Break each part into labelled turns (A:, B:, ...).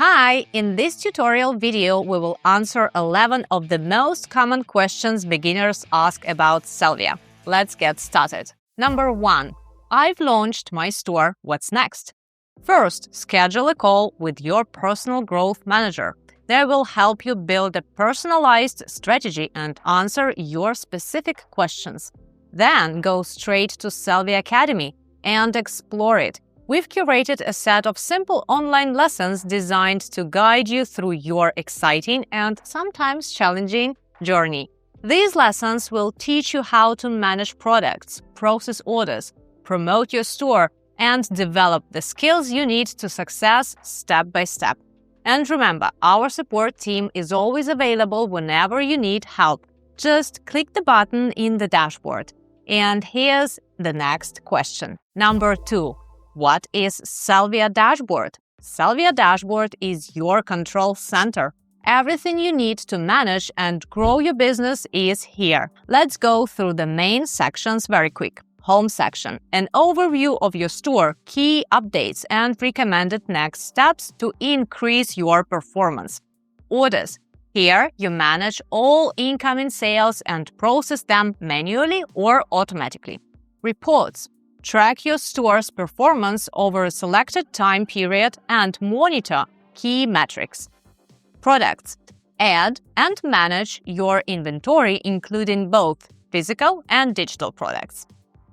A: Hi, in this tutorial video, we will answer 11 of the most common questions beginners ask about Sellvia. Let's get started. Number 1. I've launched my store. What's next? First, schedule a call with your personal growth manager. They will help you build a personalized strategy and answer your specific questions. Then go straight to Sellvia Academy and explore it. We've curated a set of simple online lessons designed to guide you through your exciting and sometimes challenging journey. These lessons will teach you how to manage products, process orders, promote your store, and develop the skills you need to success step by step. And remember, our support team is always available whenever you need help. Just click the button in the dashboard. And here's the next question. Number 2. What is Sellvia Dashboard? Sellvia Dashboard is your control center. Everything you need to manage and grow your business is here. Let's go through the main sections very quick. Home section, an overview of your store, key updates, and recommended next steps to increase your performance. Orders. Here, you manage all incoming sales and process them manually or automatically. Reports. Track your store's performance over a selected time period and monitor key metrics. Products. Add and manage your inventory, including both physical and digital products.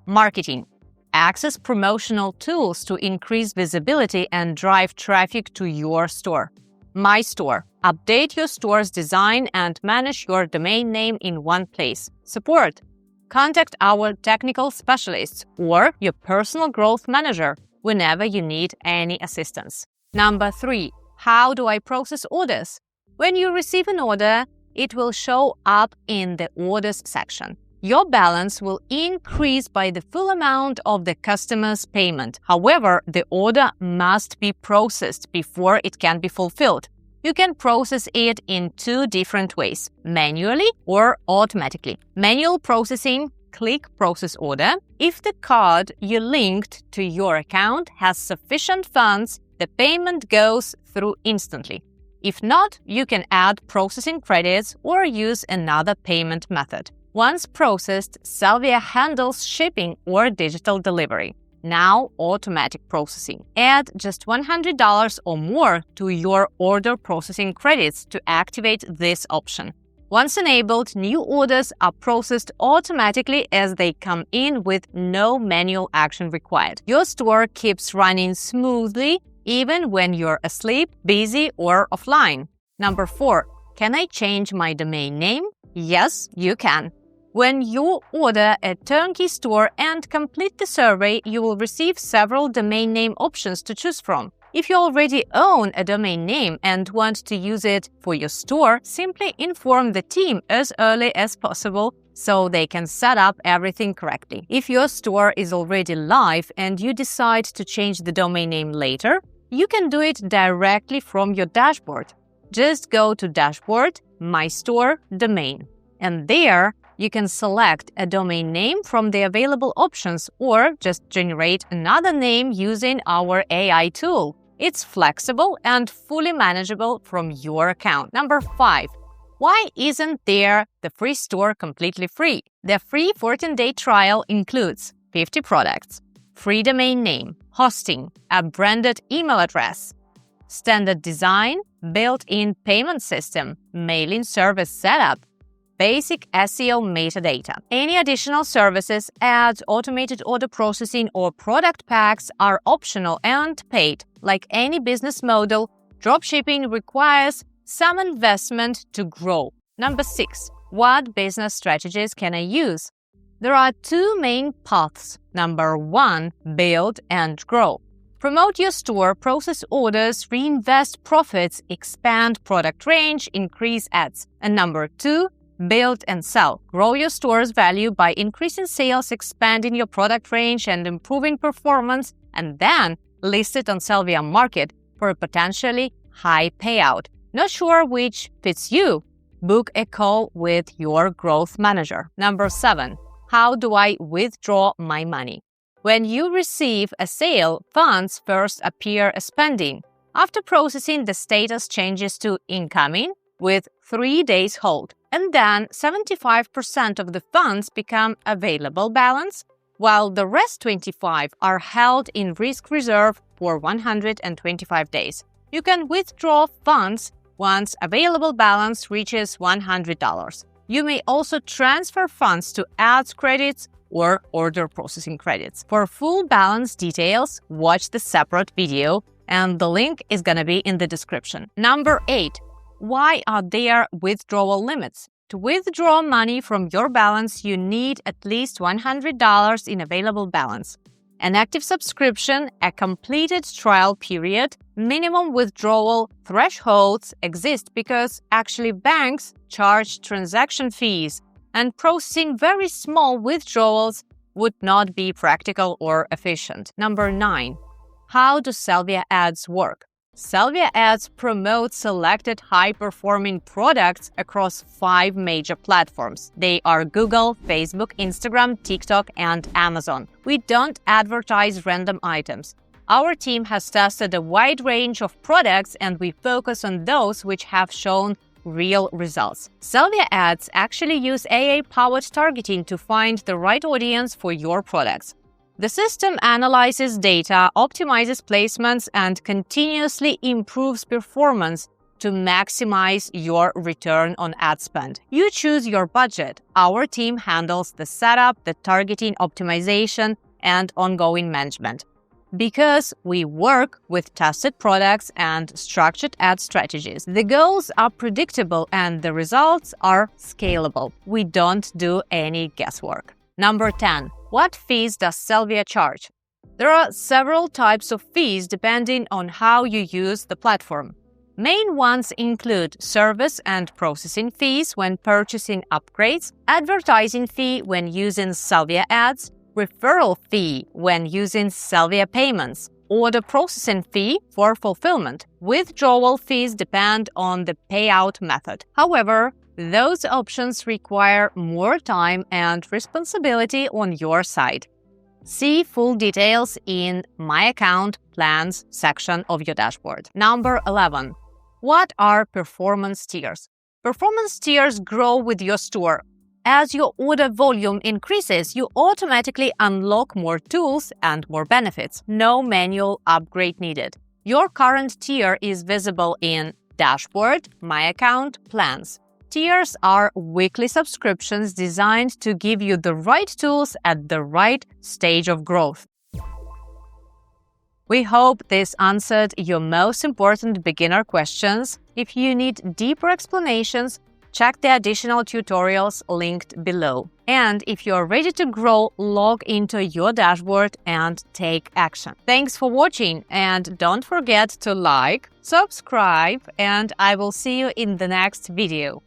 A: Marketing. Access promotional tools to increase visibility and drive traffic to your store. My Store. Update your store's design and manage your domain name in one place. Support. Contact our technical specialists or your personal growth manager whenever you need any assistance. Number 3. How do I process orders? When you receive an order, it will show up in the Orders section. Your balance will increase by the full amount of the customer's payment. However, the order must be processed before it can be fulfilled. You can process it in 2 different ways, manually or automatically. Manual processing, click Process Order. If the card you linked to your account has sufficient funds, the payment goes through instantly. If not, you can add processing credits or use another payment method. Once processed, Sellvia handles shipping or digital delivery. Now, automatic processing. Add just $100 or more to your order processing credits to activate this option. Once enabled, new orders are processed automatically as they come in with no manual action required. Your store keeps running smoothly even when you're asleep, busy, or offline. Number 4. Can I change my domain name? Yes, you can. When you order a turnkey store and complete the survey, you will receive several domain name options to choose from. If you already own a domain name and want to use it for your store, simply inform the team as early as possible so they can set up everything correctly. If your store is already live and you decide to change the domain name later, you can do it directly from your dashboard. Just go to Dashboard, My Store, Domain, and there you can select a domain name from the available options or just generate another name using our AI tool. It's flexible and fully manageable from your account. Number 5. Why isn't there the free store completely free? The free 14-day trial includes 50 products, free domain name, hosting, a branded email address, standard design, built-in payment system, mailing service setup, basic SEO metadata. Any additional services, ads, automated order processing, or product packs are optional and paid. Like any business model, dropshipping requires some investment to grow. Number 6. What business strategies can I use? There are 2 main paths. Number 1. Build and grow. Promote your store, process orders, reinvest profits, expand product range, increase ads. And number 2. Build and sell. Grow your store's value by increasing sales, expanding your product range, and improving performance, and then list it on Sellvia Market for a potentially high payout. Not sure which fits you? Book a call with your growth manager. Number 7. How do I withdraw my money? When you receive a sale, funds first appear as pending. After processing, the status changes to incoming with 3 days hold. And then 75% of the funds become available balance, while the rest 25 are held in risk reserve for 125 days. You can withdraw funds once available balance reaches $100. You may also transfer funds to ads credits or order processing credits. For full balance details, watch the separate video, and the link is gonna be in the description. Number 8. Why are there withdrawal limits? To withdraw money from your balance, you need at least $100 in available balance, an active subscription, a completed trial period. Minimum withdrawal thresholds exist because actually banks charge transaction fees, and processing very small withdrawals would not be practical or efficient. Number 9. How do Sellvia ads work? Sellvia ads promote selected high-performing products across 5 major platforms. They are Google, Facebook, Instagram, TikTok, and Amazon. We don't advertise random items. Our team has tested a wide range of products, and we focus on those which have shown real results. Sellvia ads actually use AI-powered targeting to find the right audience for your products. The system analyzes data, optimizes placements, and continuously improves performance to maximize your return on ad spend. You choose your budget. Our team handles the setup, the targeting optimization, and ongoing management. Because we work with tested products and structured ad strategies, the goals are predictable and the results are scalable. We don't do any guesswork. Number 10. What fees does Sellvia charge? There are several types of fees depending on how you use the platform. Main ones include service and processing fees when purchasing upgrades, advertising fee when using Sellvia ads, referral fee when using Sellvia payments, order processing fee for fulfillment. Withdrawal fees depend on the payout method. However, those options require more time and responsibility on your side. See full details in My Account Plans section of your dashboard. Number 11. What are performance tiers? Performance tiers grow with your store. As your order volume increases, you automatically unlock more tools and more benefits. No manual upgrade needed. Your current tier is visible in Dashboard, My Account, Plans. Tiers are weekly subscriptions designed to give you the right tools at the right stage of growth. We hope this answered your most important beginner questions. If you need deeper explanations, check the additional tutorials linked below. And if you're ready to grow, log into your dashboard and take action. Thanks for watching, and don't forget to like, subscribe, and I will see you in the next video.